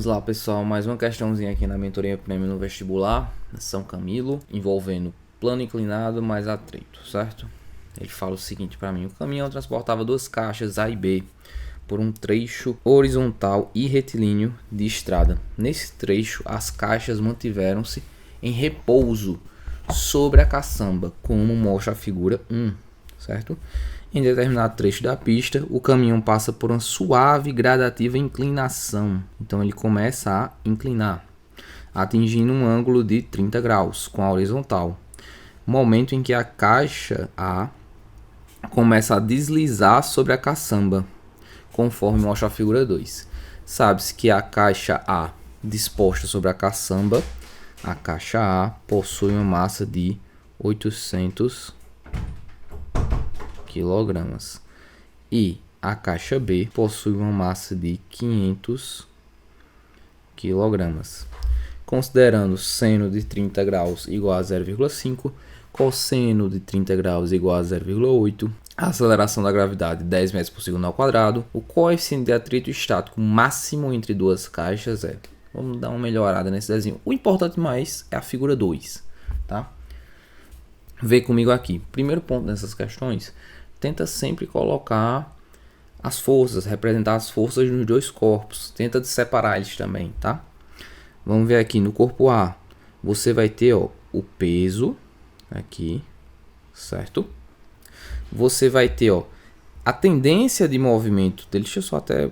Vamos lá, pessoal, mais uma questãozinha aqui na mentoria prêmio no vestibular, São Camilo, envolvendo plano inclinado mais atrito, certo? Ele fala o seguinte para mim: o caminhão transportava duas caixas A e B por um trecho horizontal e retilíneo de estrada. Nesse trecho, as caixas mantiveram-se em repouso sobre a caçamba, como mostra a figura 1, certo? Em determinado trecho da pista, o caminhão passa por uma suave e gradativa inclinação. Então ele começa a inclinar, atingindo um ângulo de 30 graus com a horizontal. Momento em que a caixa A começa a deslizar sobre a caçamba, conforme mostra a figura 2. Sabe-se que a caixa A disposta sobre a caçamba, a caixa A possui uma massa de 800 kg e a caixa B possui uma massa de 500 kg. Considerando seno de 30 graus igual a 0,5, cosseno de 30 graus igual a 0,8, a aceleração da gravidade 10 metros por segundo ao quadrado, o coeficiente de atrito estático máximo entre duas caixas é... Vamos dar uma melhorada nesse desenho. O importante mais é a figura 2, tá? Vê comigo aqui. Primeiro ponto nessas questões, tenta sempre colocar as forças, representar as forças nos dois corpos. Tenta de separar eles também, tá? Vamos ver aqui no corpo A. Você vai ter, ó, o peso aqui, certo? Você vai ter, ó, a tendência de movimento dele. Deixa eu só até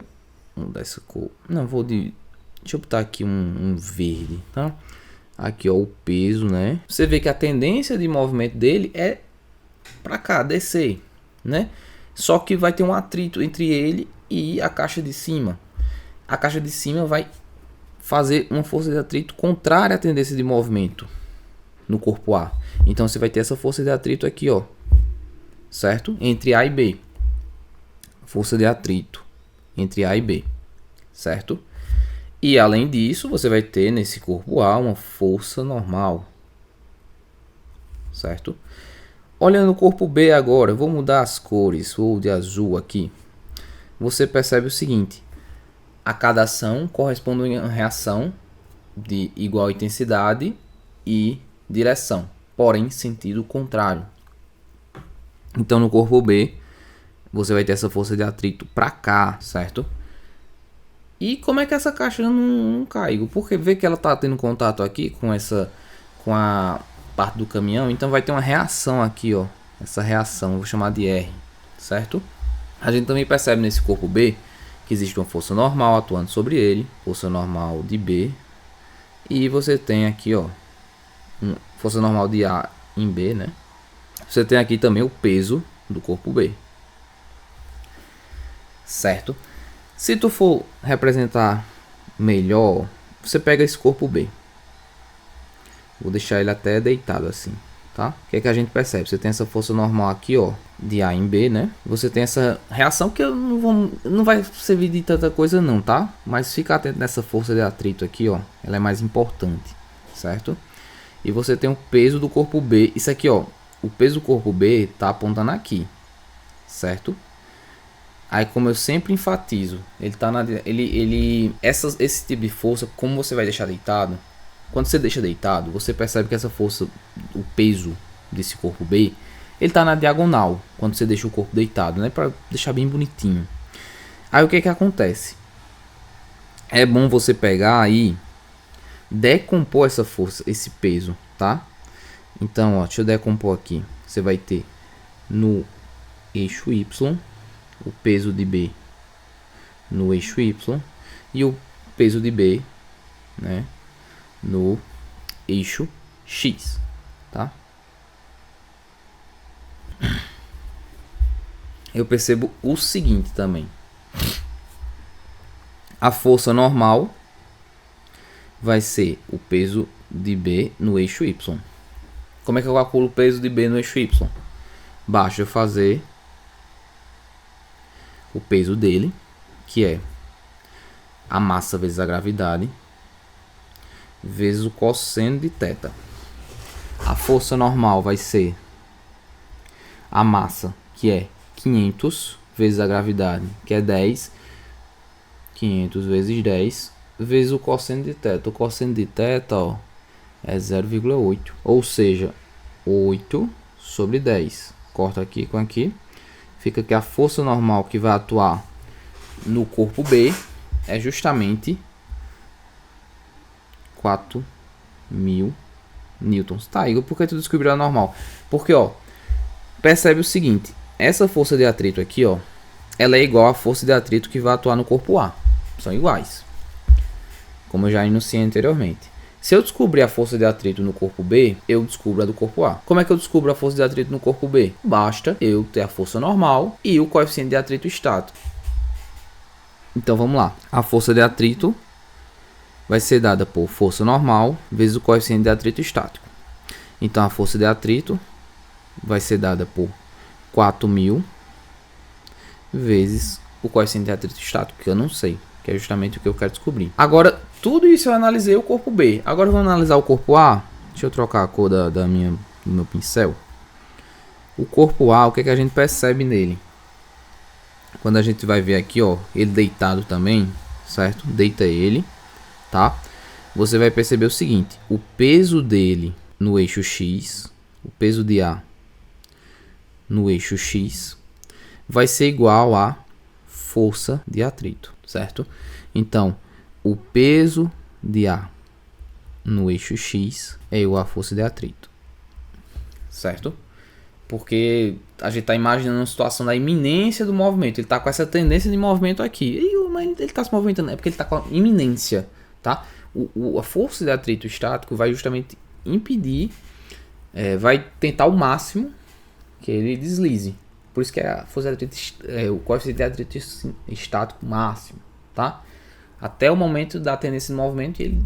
mudar essa cor. Não, deixa eu botar aqui um verde, tá? Aqui, ó, o peso, né? Você vê que a tendência de movimento dele é para cá, descer, né? Só que vai ter um atrito entre ele e a caixa de cima. A caixa de cima vai fazer uma força de atrito contrária à tendência de movimento no corpo A. Então você vai ter essa força de atrito aqui, ó, certo? Entre A e B. Força de atrito entre A e B, certo? E além disso, você vai ter nesse corpo A uma força normal, certo? Olhando o corpo B agora, eu vou mudar as cores, vou de azul aqui. Você percebe o seguinte: a cada ação corresponde a uma reação de igual intensidade e direção, porém sentido contrário. Então no corpo B, você vai ter essa força de atrito para cá, certo? E como é que essa caixa não cai? Porque vê que ela está tendo contato aqui com a parte do caminhão, então vai ter uma reação aqui, ó. Essa reação, eu vou chamar de R, certo? A gente também percebe nesse corpo B que existe uma força normal atuando sobre ele, força normal de B, e você tem aqui, ó, força normal de A em B, né? Você tem aqui também o peso do corpo B, certo? Se tu for representar melhor, você pega esse corpo B. Vou deixar ele até deitado assim, tá? O que é que a gente percebe? Você tem essa força normal aqui, ó, de A em B, né? Você tem essa reação que eu não vai servir de tanta coisa não, tá? Mas fica atento nessa força de atrito aqui, ó. Ela é mais importante, certo? E você tem o peso do corpo B. Isso aqui, ó, o peso do corpo B tá apontando aqui, certo? Aí, como eu sempre enfatizo, ele tá esse tipo de força, como você vai deixar deitado, quando você deixa deitado, você percebe que essa força, o peso desse corpo B, ele tá na diagonal, quando você deixa o corpo deitado, né, para deixar bem bonitinho. Aí o que acontece? É bom você pegar aí, decompor essa força, esse peso, tá? Então, ó, deixa eu decompor aqui. Você vai ter no eixo Y o peso de B no eixo Y e o peso de B, né, no eixo X, tá? Eu percebo o seguinte também: a força normal vai ser o peso de B no eixo Y. Como é que eu calculo o peso de B no eixo Y? Basta eu fazer o peso dele, que é a massa vezes a gravidade, vezes o cosseno de θ. A força normal vai ser a massa, que é 500, vezes a gravidade, que é 10. 500 vezes 10, vezes o cosseno de θ. O cosseno de θ, ó, é 0,8. Ou seja, 8 sobre 10. Corta aqui com aqui. Fica que a força normal que vai atuar no corpo B é justamente 4.000 newtons. Tá, Igor, por que tu descobriu a normal? Porque, ó, percebe o seguinte. Essa força de atrito aqui, ó, ela é igual à força de atrito que vai atuar no corpo A. São iguais. Como eu já enunciei anteriormente. Se eu descobrir a força de atrito no corpo B, eu descubro a do corpo A. Como é que eu descubro a força de atrito no corpo B? Basta eu ter a força normal e o coeficiente de atrito estático. Então vamos lá. A força de atrito vai ser dada por força normal vezes o coeficiente de atrito estático. Então a força de atrito vai ser dada por 4.000 vezes o coeficiente de atrito estático, que eu não sei, que é justamente o que eu quero descobrir. Agora, tudo isso eu analisei o corpo B. Agora eu vou analisar o corpo A. Deixa eu trocar a cor do meu pincel. O corpo A, o que é que a gente percebe nele? Quando a gente vai ver aqui, ó, ele deitado também, certo? Deita ele, tá? Você vai perceber o seguinte, o peso dele no eixo X, o peso de A no eixo X, vai ser igual a força de atrito, certo? Então, o peso de A no eixo X é igual à força de atrito, certo? Porque a gente está imaginando uma situação da iminência do movimento. Ele está com essa tendência de movimento aqui. Mas ele está se movimentando, é porque ele está com a iminência, tá? A força de atrito estático vai justamente impedir, vai tentar o máximo que ele deslize. Por isso que a força de atrito, o coeficiente de atrito estático máximo, tá? Até o momento da tendência de movimento e ele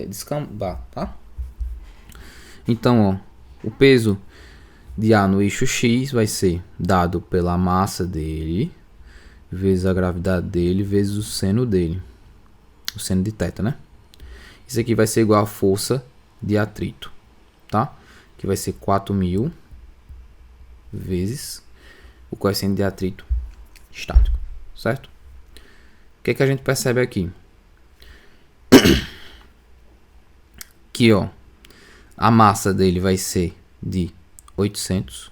descambar, tá? Então, ó, o peso de A no eixo X vai ser dado pela massa dele vezes a gravidade dele vezes o seno dele, o seno de θ, né? Isso aqui vai ser igual à força de atrito, tá? Que vai ser 4.000 vezes o coeficiente de atrito estático, certo? O que é que a gente percebe aqui? Que, ó, a massa dele vai ser de 800,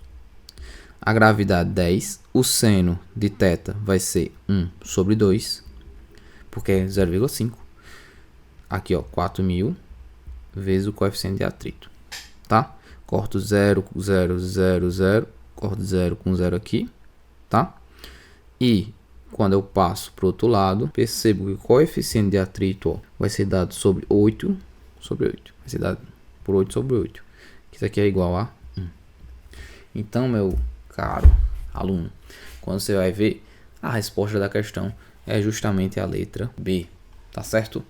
a gravidade 10, o seno de θ vai ser 1 sobre 2, porque é 0,5. Aqui, ó, 4.000 vezes o coeficiente de atrito, tá? Corto 0, 0, 0, 0, corto 0 com 0 aqui, tá? E quando eu passo para o outro lado, percebo que o coeficiente de atrito, ó, vai ser dado sobre 8 sobre 8. Vai ser dado por 8 sobre 8. Isso aqui é igual a 1. Então, meu caro aluno, quando você vai ver, a resposta da questão é justamente a letra B, tá certo?